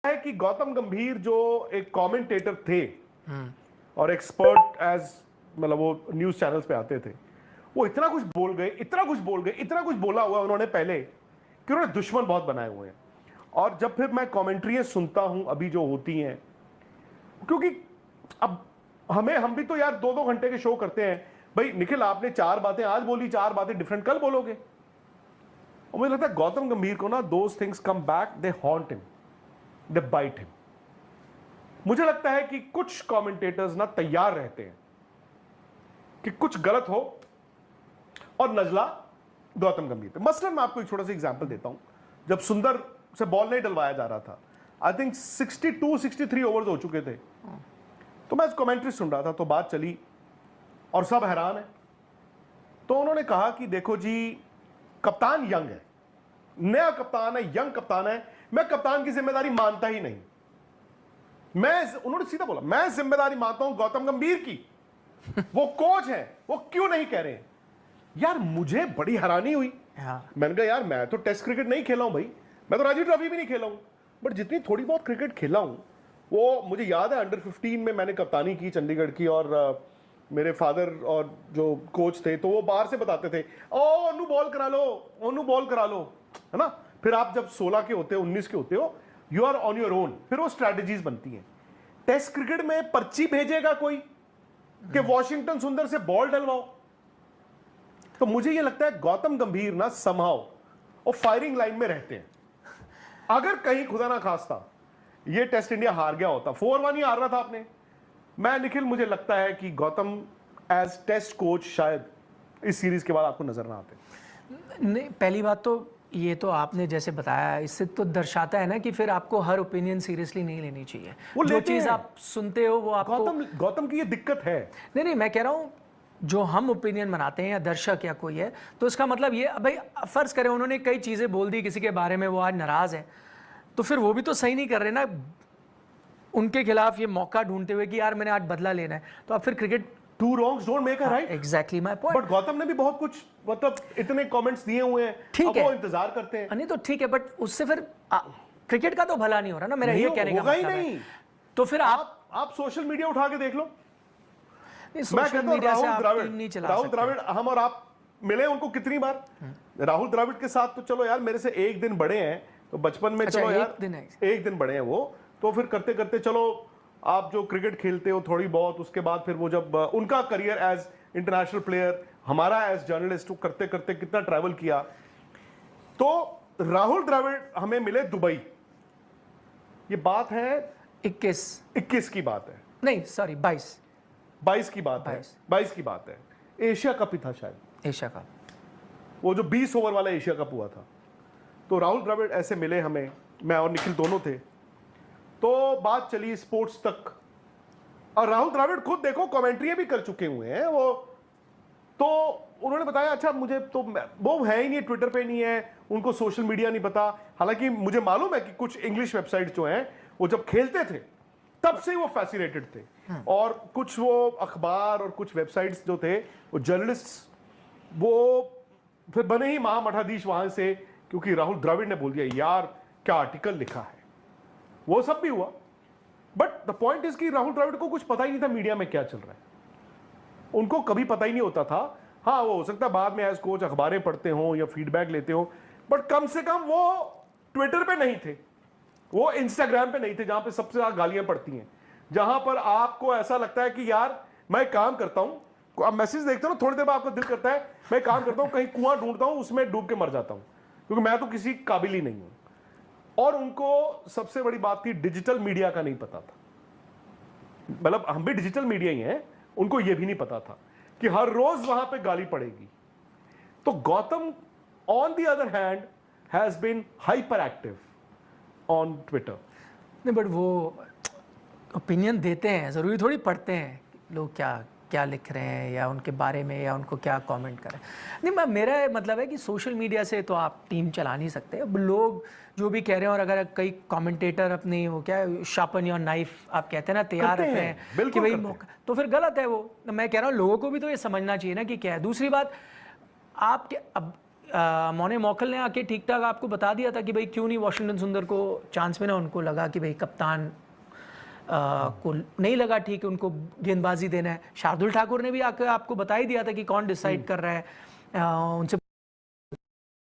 है कि गौतम गंभीर जो एक कमेंटेटर थे और एक्सपर्ट एज मतलब वो न्यूज चैनल्स पे आते थे, वो इतना कुछ बोल गए, इतना कुछ बोला हुआ उन्होंने पहले कि उन्होंने दुश्मन बहुत बनाए हुए हैं। और जब फिर मैं कमेंट्री सुनता हूं अभी जो होती हैं, क्योंकि अब हम भी तो यार 2-2 घंटे के शो करते हैं। भाई निखिल, आपने 4 बातें आज बोली, 4 बातें डिफरेंट कल बोलोगे। और मुझे लगता है गौतम गंभीर को ना those things come back, they haunt him, they bite him. मुझे लगता है कि कुछ कमेंटेटर्स ना तैयार रहते हैं कि कुछ गलत हो और नजला गौतम गंभीर पे। मसलन मैं आपको एक छोटा सा एग्जांपल देता हूं। जब सुंदर से बॉल नहीं डलवाया जा रहा था, आई थिंक 62-63 ओवर्स हो चुके थे, तो मैं कमेंट्री सुन रहा था, तो बात चली और सब हैरान है। तो उन्होंने कहा कि देखो जी, कप्तान यंग है, नया कप्तान है, यंग कप्तान है, मैं कप्तान की जिम्मेदारी मानता ही नहीं। उन्होंने सीधा बोला, मैं जिम्मेदारी मानता हूं गौतम गंभीर की, वो कोच है, वो क्यों नहीं कह रहे हैं। यार मुझे बड़ी हैरानी हुई। मैंने कहा यार मैं तो टेस्ट क्रिकेट नहीं खेला हूं भाई, मैं तो रणजी ट्रॉफी भी नहीं खेला हूं, बट जितनी थोड़ी बहुत क्रिकेट खेला हूं, वो मुझे याद है अंडर 15 में मैंने कप्तानी की चंडीगढ़ की, और मेरे फादर और जो कोच थे तो वो बाहर से बताते थे, ओ ओनू बॉल करा लो, ओनू बॉल करा लो, है ना। फिर आप जब 16 के होते हो, 19 के होते हो, you are on your own, फिर वो स्ट्रैटेजीज बनती हैं। टेस्ट क्रिकेट में पर्ची भेजेगा कोई कि वॉशिंगटन सुंदर से बॉल डलवाओ। तो मुझे ये लगता है गौतम गंभीर ना समहाउ और फायरिंग लाइन में रहते हैं। अगर कहीं खुदा ना खास्ता ये टेस्ट इंडिया हार गया होता, 4-1 ही हार रहा था आपने, मैं निखिल मुझे लगता है कि गौतम एज टेस्ट कोच शायद इस सीरीज के बाद आपको नजर ना आते। नहीं, पहली बात तो ये तो आपने जैसे बताया, इससे तो दर्शाता है ना कि फिर आपको हर ओपिनियन सीरियसली नहीं लेनी चाहिए। जो चीज़ आप सुनते हो वो आपको गौतम की ये दिक्कत है। नहीं, मैं कह रहा हूँ जो हम ओपिनियन बनाते हैं या दर्शक या कोई है, तो इसका मतलब ये, भाई फर्ज करें उन्होंने कई चीज़ें बोल दी किसी के बारे में, वो आज नाराज़ है, तो फिर वो भी तो सही नहीं कर रहे ना उनके खिलाफ ये मौका ढूंढते हुए कि यार मैंने आज बदला लेना है। तो आप फिर cricket two wrongs don't make a right. Exactly my point. But Gautam ने भी बहुत कुछ मतलब इतने कमेंट्स दिए हुए हैं, ठीक है, वो इंतजार करते हैं। नहीं तो ठीक है, बट उससे फिर क्रिकेट का तो भला नहीं हो रहा ना, मेरा ये कहने का मतलब है। तो फिर आप सोशल मीडिया उठा के देख लो। मैं कहता हूं राहुल द्रविड़, हम और आप मिले उनको कितनी बार। राहुल द्रविड़ के साथ तो चलो यार मेरे से एक दिन बड़े हैं, तो बचपन में चलो यार एक दिन बड़े हैं वो, तो फिर करते करते चलो आप जो क्रिकेट खेलते हो थोड़ी बहुत, उसके बाद फिर वो जब उनका करियर एज इंटरनेशनल प्लेयर, हमारा एज जर्नलिस्ट, करते करते कितना ट्रैवल किया। तो राहुल द्रविड़ हमें मिले दुबई, ये बात है 21 की बात है, नहीं सॉरी 22 की बात है, 22 की बात है। एशिया कप ही था शायद, एशिया कप, वो जो 20 ओवर वाला एशिया कप हुआ था। तो राहुल द्रविड़ ऐसे मिले हमें, मैं और निखिल दोनों थे, तो बात चली स्पोर्ट्स तक। और राहुल द्रविड़ खुद देखो कमेंट्री भी कर चुके हुए हैं वो, तो उन्होंने बताया अच्छा मुझे तो वो है ही नहीं, ट्विटर पे नहीं है, उनको सोशल मीडिया नहीं पता। हालांकि मुझे मालूम है कि कुछ इंग्लिश वेबसाइट जो हैं वो जब खेलते थे तब से वो फैसिनेटेड थे, और कुछ वो अखबार और कुछ वेबसाइट्स जो थे वो जर्नलिस्ट वो फिर बने ही महामठाधीश वहां से, क्योंकि राहुल द्रविड़ ने बोल दिया यार क्या आर्टिकल लिखा है, वो सब भी हुआ। बट द पॉइंट इज कि राहुल द्रविड़ को कुछ पता ही नहीं था मीडिया में क्या चल रहा है, उनको कभी पता ही नहीं होता था। हाँ वो हो सकता है बाद में एज कोच अखबारें पढ़ते हो या फीडबैक लेते हो, बट कम से कम वो ट्विटर पे नहीं थे, वो इंस्टाग्राम पे नहीं थे जहां पे सबसे ज्यादा गालियां पड़ती हैं, जहां पर आपको ऐसा लगता है कि यार मैं काम करता हूं, आप मैसेज देखते हो ना थोड़ी देर बाद आपको दिल करता है मैं काम करता हूं, कहीं कुआं ढूंढता हूं उसमें डूब के मर जाता हूं, क्योंकि मैं तो किसी काबिल ही नहीं हूं। और उनको सबसे बड़ी बात थी डिजिटल मीडिया का नहीं पता था, मतलब हम भी डिजिटल मीडिया ही हैं, उनको यह भी नहीं पता था कि हर रोज वहां पे गाली पड़ेगी। तो Gautam on the other hand has been hyper active on Twitter. नहीं बट वो ओपिनियन देते हैं, जरूरी थोड़ी पढ़ते हैं लोग क्या क्या लिख रहे हैं या उनके बारे में या उनको क्या कमेंट करें। नहीं, मेरा मतलब है कि सोशल मीडिया से तो आप टीम चला नहीं सकते। अब लोग जो भी कह रहे हैं, और अगर कई कमेंटेटर अपनी वो क्या शार्पन योर नाइफ आप कहते हैं ना, तैयार रहते हैं कि भाई मौका, तो फिर गलत है वो। मैं कह रहा हूँ लोगों को भी तो ये समझना चाहिए ना कि क्या है। दूसरी बात, आप अब मोने मौकल ने आके ठीक ठाक आपको बता दिया था कि भाई क्यों नहीं वाशिंगटन सुंदर को चांस मिला। उनको लगा कि भाई कप्तान को नहीं लगा ठीक है उनको गेंदबाजी देना है। शार्दुल ठाकुर ने भी आकर आपको बता ही दिया था कि कौन डिसाइड कर रहा है उनसे।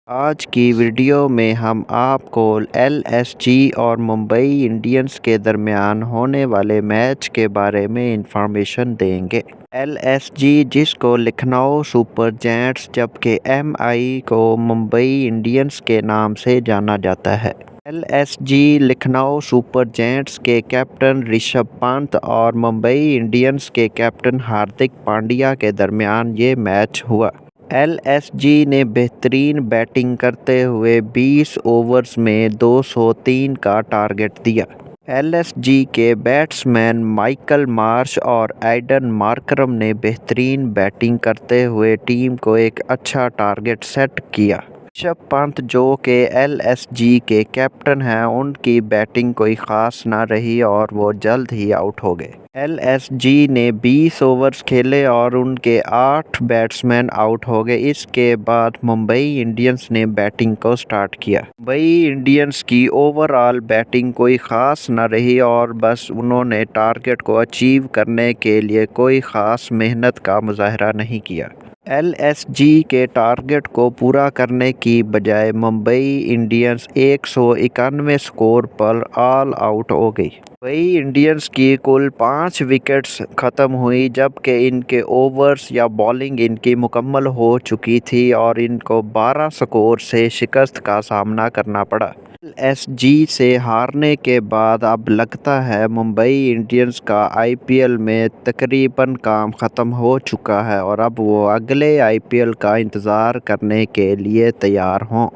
आज की वीडियो में हम आपको एलएसजी और मुंबई इंडियंस के दरमियान होने वाले मैच के बारे में इंफॉर्मेशन देंगे। एलएसजी जिसको लखनऊ सुपर जायंट्स जबकि एमआई को मुंबई इंडियंस के नाम से जाना जाता है। एलएसजी लखनऊ सुपर जायंट्स के कैप्टन ऋषभ पंत और मुंबई इंडियंस के कैप्टन हार्दिक पांड्या के दरमियान ये मैच हुआ। एलएसजी ने बेहतरीन बैटिंग करते हुए 20 ओवर्स में 203 का टारगेट दिया। एलएसजी के बैट्समैन माइकल मार्श और एडन मार्करम ने बेहतरीन बैटिंग करते हुए टीम को एक अच्छा टारगेट सेट किया। ऋषभ पंत जो कि एलएसजी के कैप्टन हैं उनकी बैटिंग कोई ख़ास ना रही और वो जल्द ही आउट हो गए। एलएसजी ने 20 ओवर्स खेले और उनके 8 बैट्समैन आउट हो गए। इसके बाद मुंबई इंडियंस ने बैटिंग को स्टार्ट किया। मुंबई इंडियंस की ओवरऑल बैटिंग कोई ख़ास ना रही और बस उन्होंने टारगेट को अचीव करने के लिए कोई ख़ास मेहनत का मुजाहरा नहीं किया। एलएसजी के टारगेट को पूरा करने की बजाय मुंबई इंडियंस 191 स्कोर पर ऑल आउट हो गई। मुंबई इंडियंस की कुल 5 विकेट्स ख़त्म हुई जबकि इनके ओवर्स या बॉलिंग इनकी मुकम्मल हो चुकी थी और इनको 12 स्कोर से शिकस्त का सामना करना पड़ा। एलएसजी से हारने के बाद अब लगता है मुंबई इंडियंस का आईपीएल में तकरीबन काम ख़त्म हो चुका है और अब वो अगले आईपीएल का इंतज़ार करने के लिए तैयार हों।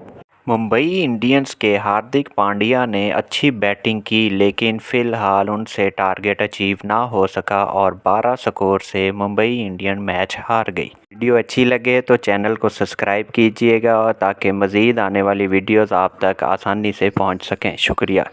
मुंबई इंडियंस के हार्दिक पांड्या ने अच्छी बैटिंग की लेकिन फ़िलहाल उनसे टारगेट अचीव ना हो सका और 12 स्कोर से मुंबई इंडियन मैच हार गई। वीडियो अच्छी लगे तो चैनल को सब्सक्राइब कीजिएगा ताकि मज़ीद आने वाली वीडियोस आप तक आसानी से पहुंच सकें। शुक्रिया।